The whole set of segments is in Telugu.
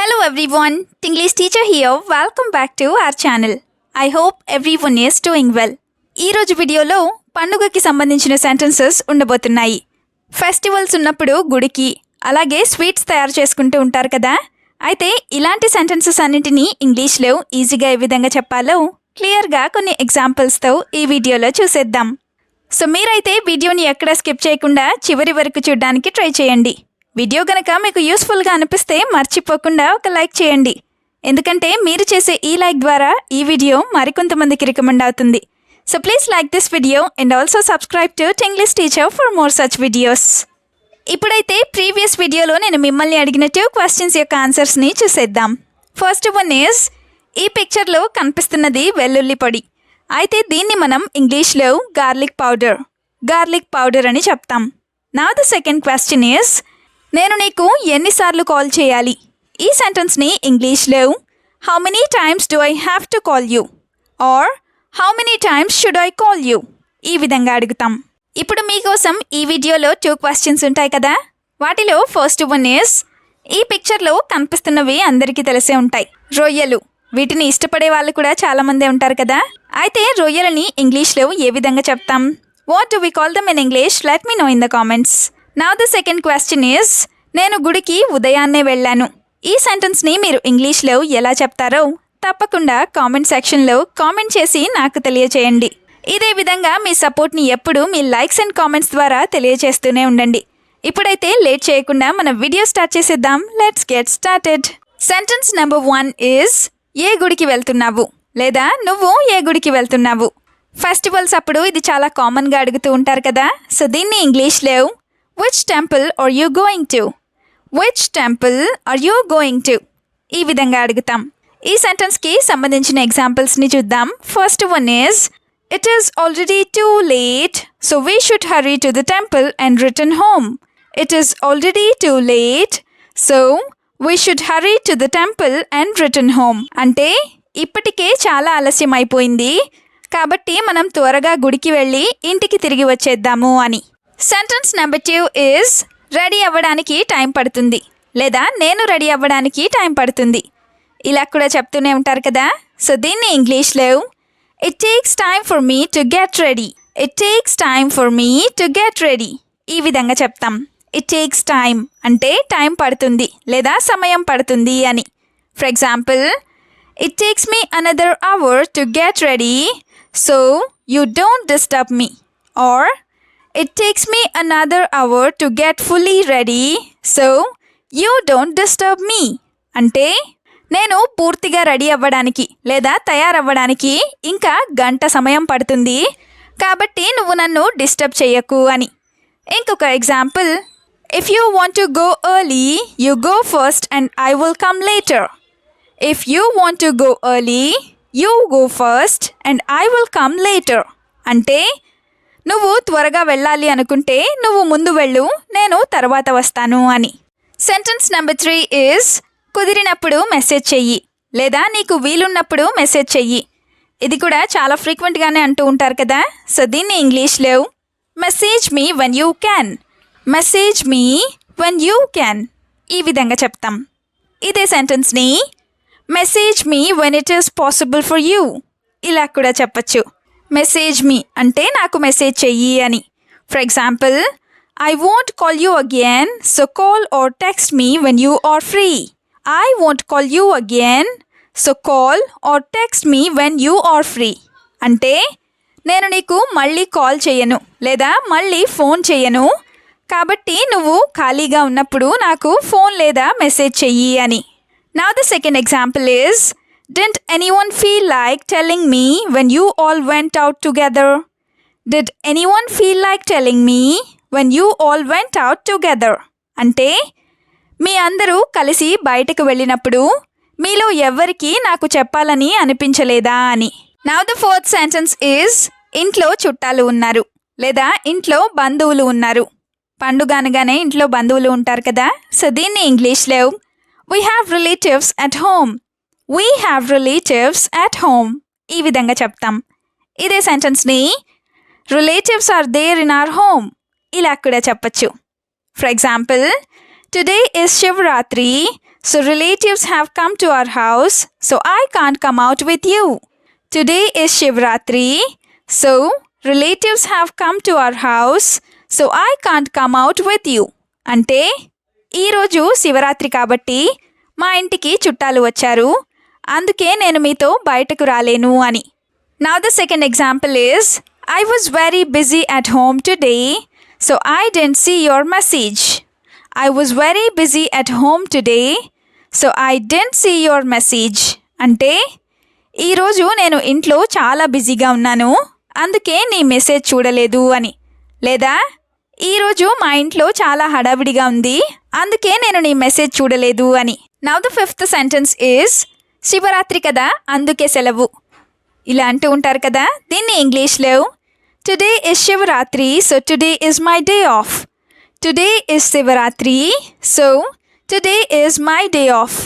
Hello everyone, Tinglish teacher here. Welcome back to our channel. I hope everyone is doing well. ఈ రోజు వీడియోలో పండుగకి సంబంధించిన సెంటెన్సెస్ ఉండబోతున్నాయి. ఫెస్టివల్స్ ఉన్నప్పుడు గుడికి అలాగే స్వీట్స్ తయారు చేసుకుంటూ ఉంటారు కదా. అయితే ఇలాంటి సెంటెన్సెస్ అన్నింటినీ ఇంగ్లీష్లో ఈజీగా ఏ విధంగా చెప్పాలో క్లియర్గా కొన్ని ఎగ్జాంపుల్స్తో ఈ వీడియోలో చూసేద్దాం. సో మీరైతే వీడియోని ఎక్కడ స్కిప్ చేయకుండా చివరి వరకు చూడడానికి ట్రై చేయండి. వీడియో గనక మీకు యూస్ఫుల్గా అనిపిస్తే మర్చిపోకుండా ఒక లైక్ చేయండి. ఎందుకంటే మీరు చేసే ఈ లైక్ ద్వారా ఈ వీడియో మరికొంతమందికి రికమెండ్ అవుతుంది. So please like this video and also subscribe to English teacher for more such videos. ఇప్పుడైతే ప్రీవియస్ వీడియోలో నేను మిమ్మల్ని అడిగినట్టు క్వశ్చన్స్ యొక్క ఆన్సర్స్ని చూసేద్దాం. ఫస్ట్ వన్ ఈజ్, ఈ పిక్చర్లో కనిపిస్తున్నది వెల్లుల్లి పొడి. అయితే దీన్ని మనం ఇంగ్లీష్లో గార్లిక్ పౌడర్ అని చెప్తాం. Now the second question is, నేను నీకు ఎన్నిసార్లు కాల్ చేయాలి? ఈ సెంటెన్స్ని ఇంగ్లీష్లో how many times do I have to call you or how many times should I call you ఈ విధంగా అడుగుతాం. ఇప్పుడు మీకోసం ఈ వీడియోలో 2 క్వశ్చన్స్ ఉంటాయి కదా. వాటిలో ఫస్ట్ వన్ ఈజ్, ఈ పిక్చర్లో కనిపిస్తున్నవి అందరికీ తెలిసే ఉంటాయి, రొయ్యలు. వీటిని ఇష్టపడే వాళ్ళు కూడా చాలామంది ఉంటారు కదా. అయితే రొయ్యలని ఇంగ్లీష్లో ఏ విధంగా చెప్తాం? What do we call them in English? Let me know in the comments. Now the second question is, నేను గుడికి ఉదయాన్నే వెళ్ళాను. ఈ సెంటెన్స్ని మీరు ఇంగ్లీష్లో ఎలా చెప్తారో తప్పకుండా కామెంట్ సెక్షన్లో కామెంట్ చేసి నాకు తెలియచేయండి. ఇదే విధంగా మీ సపోర్ట్ని ఎప్పుడు మీ లైక్స్ అండ్ కామెంట్స్ ద్వారా తెలియచేస్తూనే ఉండండి. ఇప్పుడైతే లేట్ చేయకుండా మన వీడియో స్టార్ట్ చేసేద్దాం. Let's get started. Sentence number 1 is, ఏ గుడికి వెళ్తున్నావు లేదా నువ్వు ఏ గుడికి వెళ్తున్నావు? ఫెస్టివల్స్ అప్పుడు ఇది చాలా కామన్గా అడుగుతూ ఉంటారు కదా. సో దీన్ని ఇంగ్లీష్లో which temple or you going to? Which temple or you going to ఈ విధంగా అడుగుతాం. ఈ సెంటెన్స్కి సంబంధించిన ఎగ్జాంపుల్స్ని చూద్దాం. First one is, it is already too late so we should hurry to the temple and return home. It is already too late so we should hurry to the temple and return home. అంటే ఇప్పటికే చాలా ఆలస్యం అయిపోయింది కాబట్టి మనం త్వరగా గుడికి వెళ్ళి ఇంటికి తిరిగి వచ్చేద్దాము అని. సెంటెన్స్ నెంబర్ 2 ఈజ్, రెడీ అవ్వడానికి టైం పడుతుంది లేదా నేను రెడీ అవ్వడానికి టైం పడుతుంది. ఇలా కూడా చెప్తూనే ఉంటారు కదా. సో దీన్ని ఇంగ్లీష్లో it takes time for me to get ready. It takes time for me to get ready ఈ విధంగా చెప్తాం. ఇట్ టేక్స్ టైమ్ అంటే టైం పడుతుంది లేదా సమయం పడుతుంది అని. For example, it takes me another hour to get ready so you don't disturb me. Or it takes me another hour to get fully ready so you don't disturb me. అంటే నేను పూర్తిగా రెడీ అవ్వడానికి లేదా తయారవ్వడానికి ఇంకా గంట సమయం పడుతుంది కాబట్టి నువ్వు నన్ను డిస్టర్బ్ చేయకు అని. ఇంకొక example, if you want to go early you go first and I will come later. If you want to go early you go first and I will come later. అంటే నువ్వు త్వరగా వెళ్ళాలి అనుకుంటే నువ్వు ముందు వెళ్ళు, నేను తర్వాత వస్తాను అని. సెంటెన్స్ నెంబర్ 3 ఈజ్, కుదిరినప్పుడు మెసేజ్ చెయ్యి లేదా నీకు వీలున్నప్పుడు మెసేజ్ చెయ్యి. ఇది కూడా చాలా ఫ్రీక్వెంట్గానే అంటూ ఉంటారు కదా. సో దీన్ని ఇంగ్లీష్లో message me when you can. Message me when you can ఈ విధంగా చెప్తాం. ఇదే సెంటెన్స్ని message me when it is possible for you ఇలా కూడా చెప్పచ్చు. మెసేజ్ మీ అంటే నాకు మెసేజ్ చెయ్యి అని. For example, I won't call you again so call or text me when you are free. I won't call you again so call or text me when you are free. అంటే నేను నీకు మళ్ళీ కాల్ చేయను లేదా మళ్ళీ ఫోన్ చేయను కాబట్టి నువ్వు ఖాళీగా ఉన్నప్పుడు నాకు ఫోన్ లేదా మెసేజ్ చెయ్యి అని. Now the second example is, didn't anyone feel like telling me when you all went out together? Did anyone feel like telling me when you all went out together? అంటే మీ అందరూ కలిసి బయటకు వెళ్ళినప్పుడు మీలో ఎవ్వరికి నాకు చెప్పాలని అనిపించలేదా అని. Now the fourth sentence is, ఇంట్లో చుట్టాలు ఉన్నారు లేదా ఇంట్లో బంధువులు ఉన్నారు. పండుగ అనగానే ఇంట్లో బంధువులు ఉంటారు కదా. సో దీన్ని ఇంగ్లీష్లో we have relatives at home. We have relatives at home ఈ విధంగా చెప్తాం. ఇదే సెంటెన్స్ని relatives are there in our home ఇలా కూడా చెప్పచ్చు. For example, today is Shivaratri So relatives have come to our house, so I can't come out with you. Today is Shivratri, so relatives have come to our house, so I can't come out with you. అంటే ఈరోజు శివరాత్రి కాబట్టి మా ఇంటికి చుట్టాలు వచ్చారు, అందుకే నేను మీతో బయటకు రాలేను అని. Now the second example is, I was very busy at home today, so I didn't see your message. I was very busy at home today, so I didn't see your message. అంటే ఈరోజు నేను ఇంట్లో చాలా బిజీగా ఉన్నాను, అందుకే నీ మెసేజ్ చూడలేదు అని. లేదా ఈరోజు మా ఇంట్లో చాలా హడావిడిగా ఉంది, అందుకే నేను నీ మెసేజ్ చూడలేదు అని. Now the fifth sentence is, Shivaratri కదా అందుకే సెలవు. ఇలా అంటూ ఉంటారు కదా, దీన్ని ఇంగ్లీష్లో today is Shivaratri, so today is my day off. Today is Shivaratri, so today is my day off.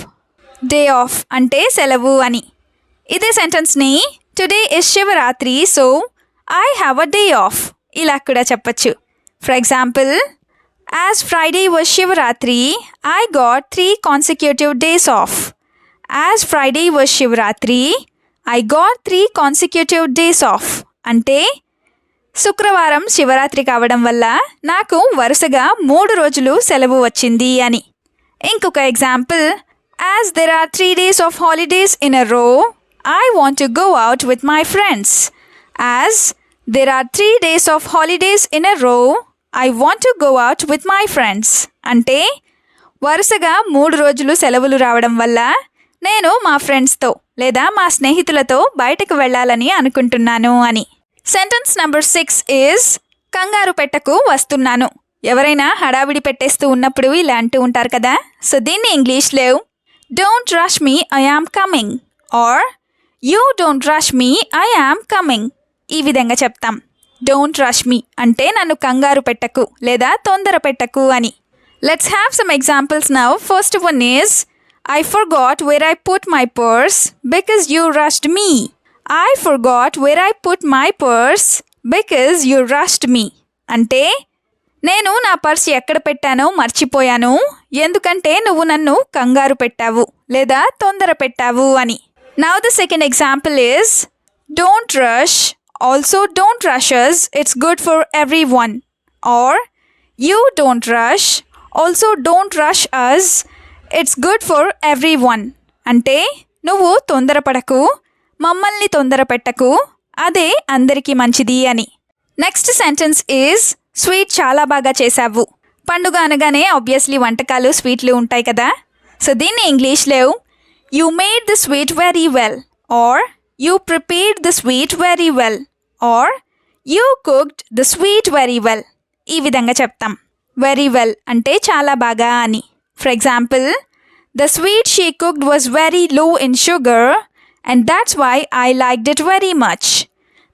Day off అంటే సెలవు అని. ఇదే సెంటెన్స్ని today is Shivaratri, so I have a day off ఇలా కూడా చెప్పచ్చు. For example, as Friday was Shivaratri, I got 3 consecutive days off. As Friday was Shivaratri, I got 3 consecutive days off. అంటే శుక్రవారం శివరాత్రి కావడం వల్ల నాకు వరుసగా 3 రోజులు సెలవు వచ్చింది అని. ఇంకొక example, as there are 3 days of holidays in a row, I want to go out with my friends. As there are 3 days of holidays in a row, I want to go out with my friends. అంటే వరుసగా 3 రోజులు సెలవులు రావడం వల్ల నేను మా ఫ్రెండ్స్తో లేదా మా స్నేహితులతో బయటకు వెళ్ళాలని అనుకుంటున్నాను అని. సెంటెన్స్ నెంబర్ 6 ఈజ్, కంగారు పెట్టకు వస్తున్నాను. ఎవరైనా హడావిడి పెట్టేస్తూ ఉన్నప్పుడు ఇలా అంటూ ఉంటారు కదా, సో దీన్ని ఇంగ్లీష్లో don't rush me, I am coming. Or you don't rush me, I am coming. ఈ విధంగా చెప్తాం. డోంట్ రష్ మీ అంటే నన్ను కంగారు పెట్టకు లేదా తొందర పెట్టకు అని. Let's have some examples now. First one is, I forgot where I put my purse because you rushed me. I forgot where I put my purse because you rushed me. అంటే నేను నా పర్స్ ఎక్కడ పెట్టానో మర్చిపోయాను, ఎందుకంటే నువ్వు నన్ను కంగారు పెట్టావు లేదా తొందర పెట్టావు అని. Now the second example is, don't rush, also don't rush us, it's good for everyone. Or you don't rush, also don't rush us, it's good for every one. అంటే నువ్వు తొందరపడకు, మమ్మల్ని తొందర పెట్టకు, అదే అందరికీ మంచిది అని. నెక్స్ట్ సెంటెన్స్ ఈజ్, స్వీట్ చాలా బాగా చేశావు. పండుగ అనగానే ఆబ్వియస్లీ వంటకాలు స్వీట్లు ఉంటాయి కదా, సో దీన్ని ఇంగ్లీష్లో you made the sweet very well. Or you prepared the sweet very well. Or you cooked the sweet very well. ఈ విధంగా చెప్తాం. వెరీ వెల్ అంటే చాలా బాగా అని. For example, the sweet she cooked was very low in sugar and that's why I liked it very much.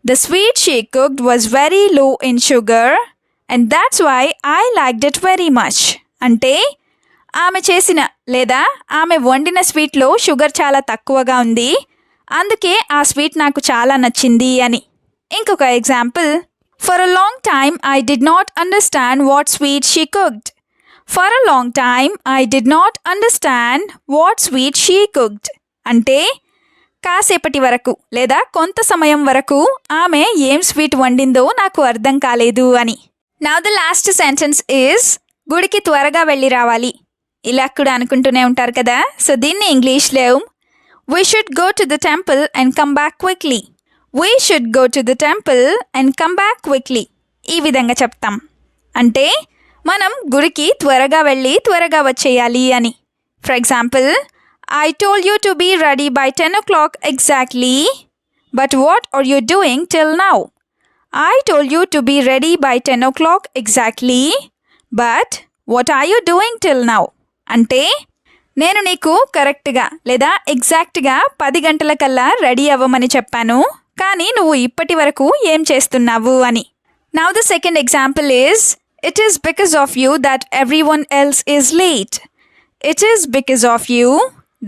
The sweet she cooked was very low in sugar and that's why I liked it very much. అంటే ఆమె చేసిన లేదా ఆమె వండిన స్వీట్లో షుగర్ చాలా తక్కువగా ఉంది, అందుకే ఆ స్వీట్ నాకు చాలా నచ్చింది అని. ఇంకొక example, for a long time I did not understand what sweet she cooked. For a long time, I did not understand what sweet she cooked. అంటే కాసేపటి వరకు లేదా కొంత సమయం వరకు ఆమె ఏం స్వీట్ వండిందో నాకు అర్థం కాలేదు అని. Now the last sentence is, గుడికి త్వరగా వెళ్ళి రావాలి. ఇలా కూడా అనుకుంటూనే ఉంటారు కదా, సో దీన్ని ఇంగ్లీష్లో we should go to the temple and come back quickly. We should go to the temple and come back quickly. ఈ విధంగా చెప్తాం. అంటే మనం గుడికి త్వరగా వెళ్ళి త్వరగా వచ్చేయాలి అని. For example, I told you to be ready by 10 o'clock exactly, but what are you doing till now? I told you to be ready by 10 o'clock exactly, but what are you doing till now? అంటే నేను నీకు కరెక్ట్గా లేదా ఎగ్జాక్ట్గా 10 గంటలకల్లా రెడీ అవ్వమని చెప్పాను, కానీ నువ్వు ఇప్పటి వరకు ఏం చేస్తున్నావు అని. Now the second example is, it is because of you that everyone else is late. It is because of you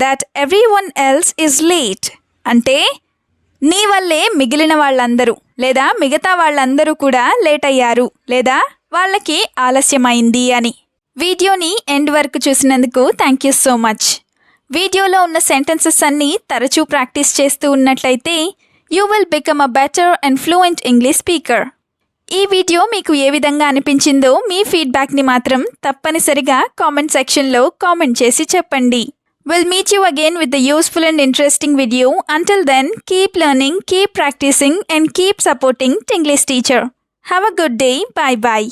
that everyone else is late. అంటే నీ వల్లే మిగిలిన వాళ్ళందరూ లేదా మిగతా వాళ్ళందరూ కూడా లేట్ అయ్యారు లేదా వాళ్ళకి ఆలస్యమైంది అని. వీడియోని ఎండ్ వరకు చూసినందుకు థ్యాంక్ యూ సో మచ్. వీడియోలో ఉన్న సెంటెన్సెస్ అన్నీ తరచూ ప్రాక్టీస్ చేస్తూ ఉన్నట్లయితే you will become a better and fluent English speaker. ఈ వీడియో మీకు ఏ విధంగా అనిపించిందో మీ ఫీడ్బ్యాక్ని మాత్రం తప్పనిసరిగా కామెంట్ సెక్షన్లో కామెంట్ చేసి చెప్పండి. We'll meet you again with a useful and interesting video. Until then, keep learning, keep practicing and keep supporting Tinglish Teacher. Have a good day. Bye bye.